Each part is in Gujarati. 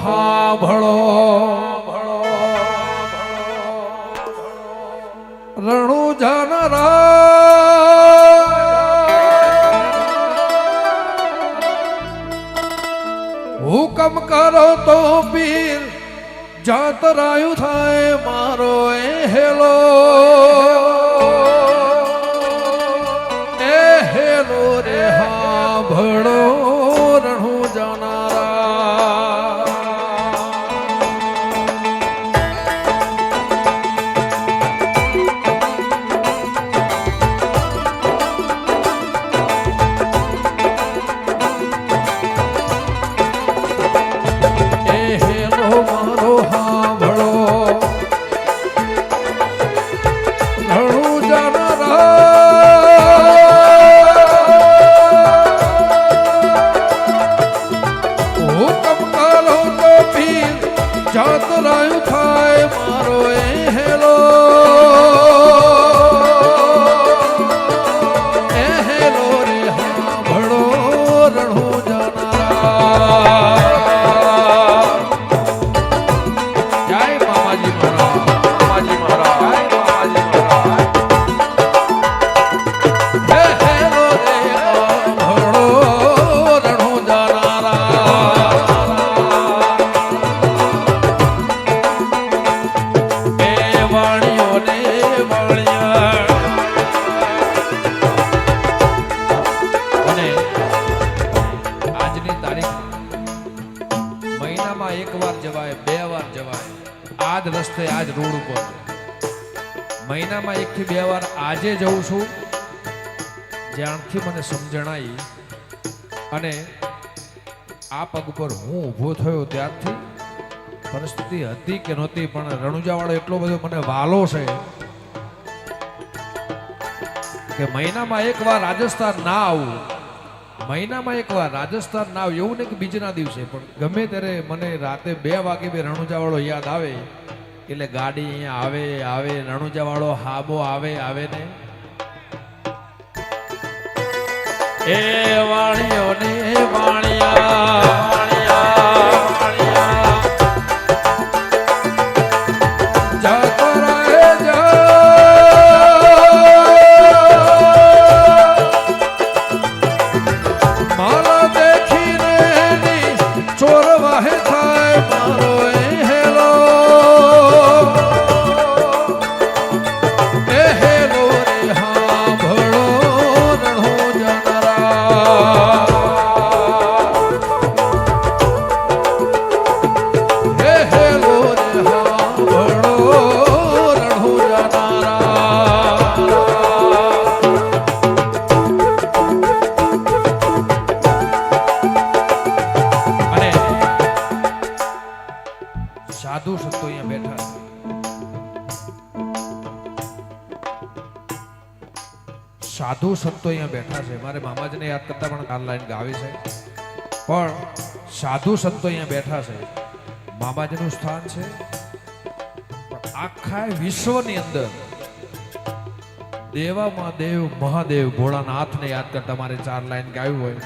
હાંભળો રણુજાના હુકમ કરો તો પીર જાતરાયું થાય મારો એ હેલો રે હાંભળો રણુજાના જાતરાયું થાય મારો એ હેલો રે હાંભળો રણુજાના જય મામાજી મહારાજ મામાજી મહારાજ જય આજ રસ્તે આજ રોડ ઉપર મહિનામાં 1 થી 2 વાર આજે જઉં છું જ્યાંથી મને સમજણાઈ અને આ પગ પર હું ઊભો થયો ત્યારથી પરિસ્થિતિ હતી કે નહોતી પણ રણુજાવાળો એટલો બધો મને વાલો છે કે મહિનામાં 1 વાર રાજસ્થાન ના આવું મહિનામાં 1 વાર રાજસ્થાન ના આવું એવું નહીં કે બીજના દિવસે પણ ગમે ત્યારે મને રાતે 2 વાગે બે રણુજાવાળો યાદ આવે એટલે ગાડી અહીંયા આવે રણુજાવાળો હાબો આવે ને એ વાણિયો ને વાણિયા સાધુ સંતો અહીંયા બેઠા સાધુ સંતો અહીંયા બેઠા છે મારે મામાજીને યાદ કરતા પણ કાલ લાઈન ગાવી છે પણ સાધુ સંતો અહીંયા બેઠા છે મામાજીનું સ્થાન છે આખા વિશ્વની અંદર દેવામાં દેવ મહાદેવ ભોળાનાથને યાદ કરતા મારે 4 લાઈન ગાવી હોય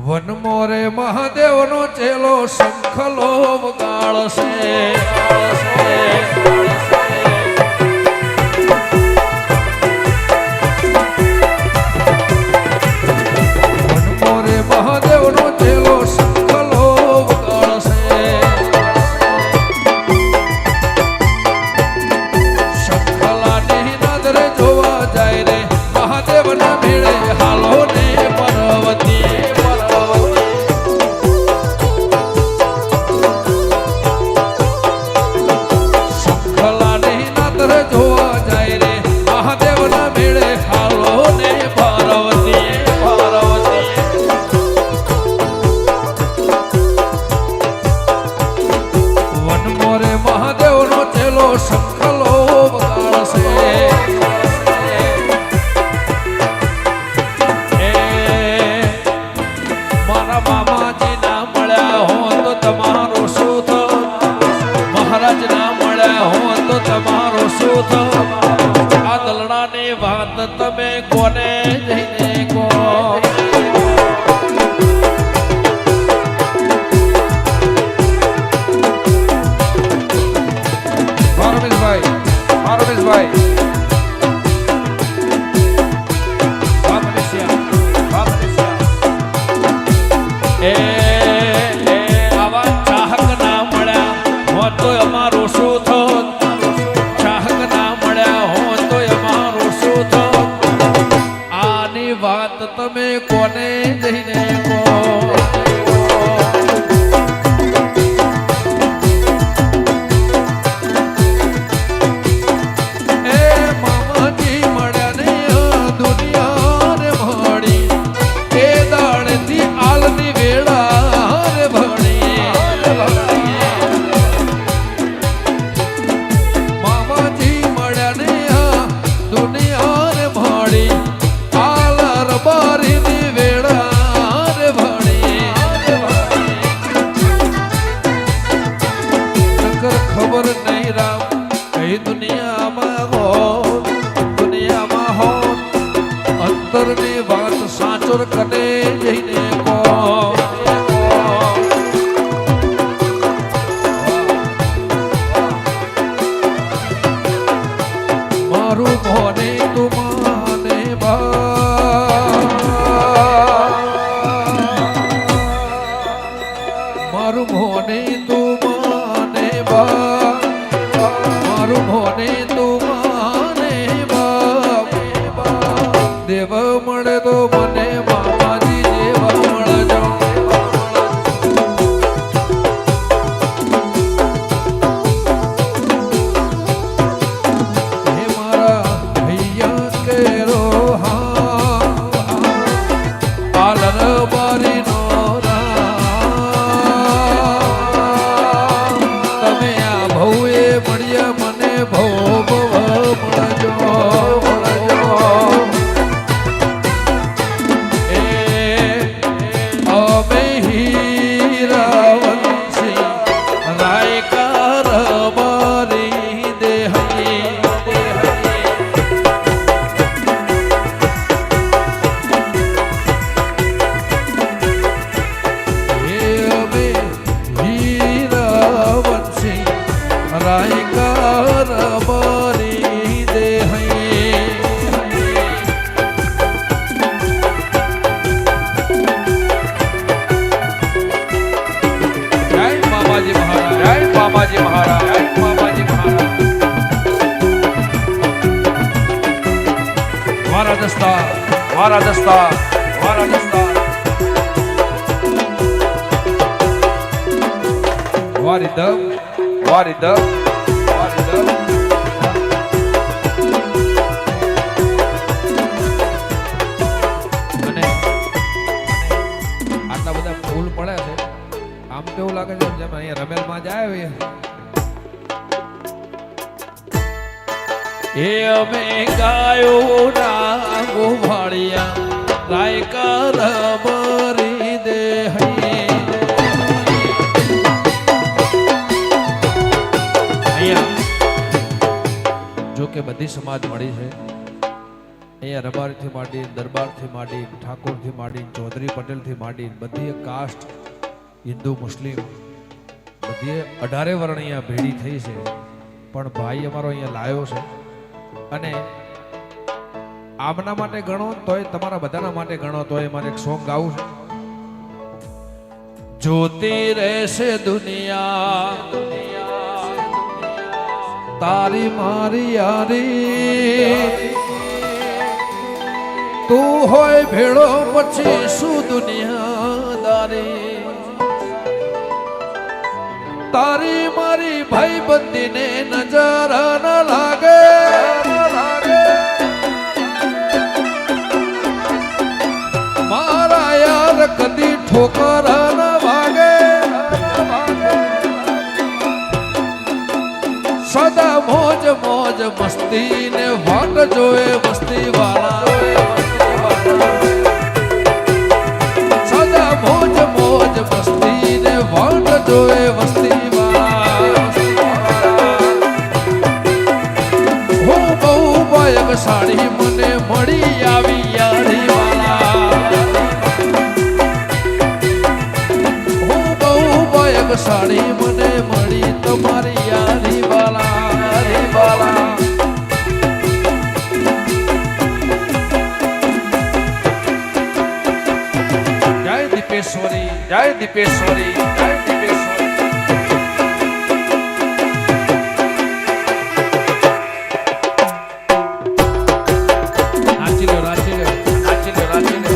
વન મોરે મહાદેવ નો ચેલો શંખલો વગાડશે વન મોરે મહાદેવ નો ચેલો શંખલો વગાડશે શંખલાની નજરે જોવા જાય રે મહાદેવ ના મેળે હાલો ને પર્વતી આ દલડાની વાત તમે કોને જઈને કહો એ આવા ચાહક ના મળ્યા હો તો અમારું શું થોત, ચાહક ના મળ્યા હો તો અમારું શું થોત, આની વાત તમે કોને જઈને કહો. ખબર નહીં રામ કઈ દુનિયામાં હો, દુનિયામાં હો અંતરની વાત સાચોર કને જઈને કહો. મારું મોને તું માને મારું મોને તું માને મારું મોને તું માને દેવ મળે તો મને મામાજી જેવા મળજો. હે મારા ભૈયા કેરો હા આલર બારી નો વારા દસ્તા વારી દમ અને આટલા બધા ફૂલ પડે છે આમ કેવું લાગે છે જેમ અહીંયા રમેલમાં જાય. એ અમે ગાયો ના ગોભાળિયા ગાય કર બરી દે. જો કે બધી સમાજ મળી છે અહીંયા, રબારીથી માંડી, દરબારથી માંડી, ઠાકોરથી માંડી, ચૌધરી પટેલથી માંડી, બધી કાસ્ટ હિન્દુ મુસ્લિમ બધી 18 વર્ણ અહીંયા ભેડી થઈ છે. પણ ભાઈ અમારો અહીંયા લાયો છે અને આમના માટે ગણો તોય તમારા બધાના માટે ગણો તોય મારે એક સોંગ ગાવું છે. જોતી રહેશે દુનિયા તારી મારી યારી, તું હોય ભેળો પછી શું દુનિયાદારી, તારી મારી ભાઈ બંદીને નજર ન લાગે, મારા યાર કદી ઠોકર ન વાગે, સદા મોજ મોજ મસ્તી ને વાટ જોએ મસ્તી વાળા, સદા મોજ મોજ મસ્તી ને વાટ જોએ મસ્તી વાળા. હું બહુ બાયક સાડી મને મળી આવી યારી વાળા, હું બહુ બાયક સાડી મને મળી તમારી યારી વાળા. જય દીપેશ્વરી. દીપેશ્વરી જય દીપેશ્વરી જય દીપેશ્વરી નાચી લો નાચી લો નાચી લો નાચી લો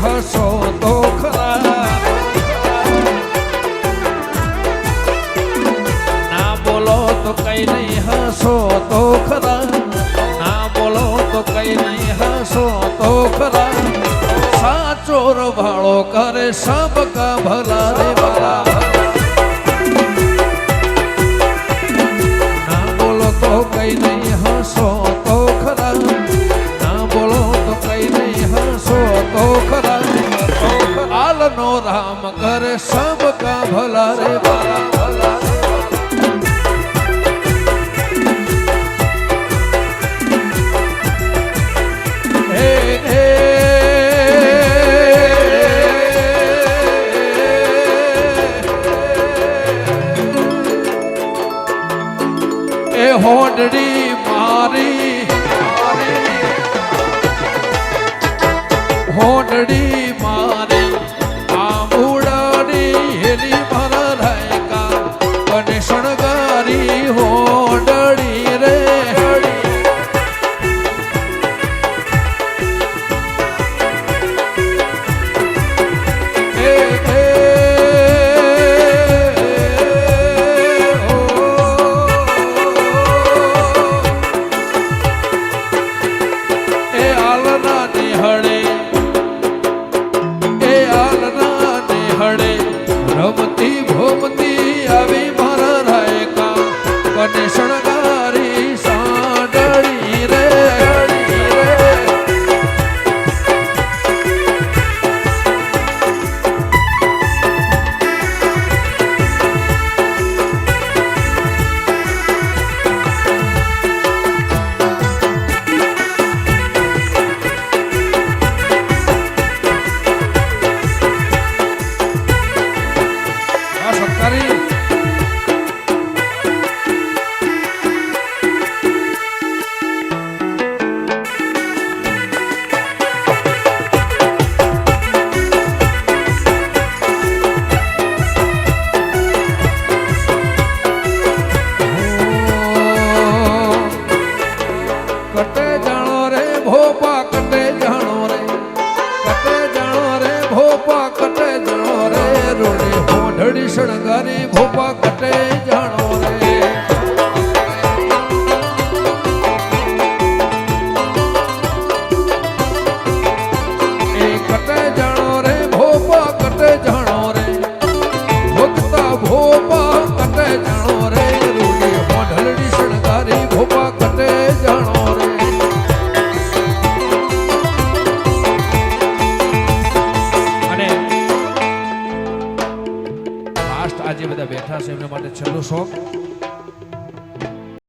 હસો તો ખરા ના બોલો તો કઈ નહીં હસો તો ખરા ના બોલો તો કઈ નહીં હસો તો ખરા સાચો રભાળો કરે સબ કા ભલા રે ભલા ના બોલો તો કઈ નહીં હસો તો ખરા ના બોલો તો કઈ નહીં હસો તો ખરા આલનો રામ કરે સબ કા ભલા રે ભલા ભલા હે હે એ હોડડી મારી હોડડી મારી આંબુડાની હેલી મારા રાયકા અને શણગારી હોડડી રે રમતી ભોમતી આવી મારા રાયકા અને શણગારી સાંડળી રે કટે જાણો રે ભોપા કટે જાણો રે કટે જાણો રે ભોપા કટે જાણો રે રોડે હોઢડી શણગારી ભોપા કટે જાણો રે એ કટે જાણો રે ભોપા કટે જાણો રે ભક્તા ભોપા કટે જાણો રે રોડે હોઢડી શણગારી ભોપા કટે જાણો આજે બધા બેઠા છે એમના માટે છેલ્લો શોખ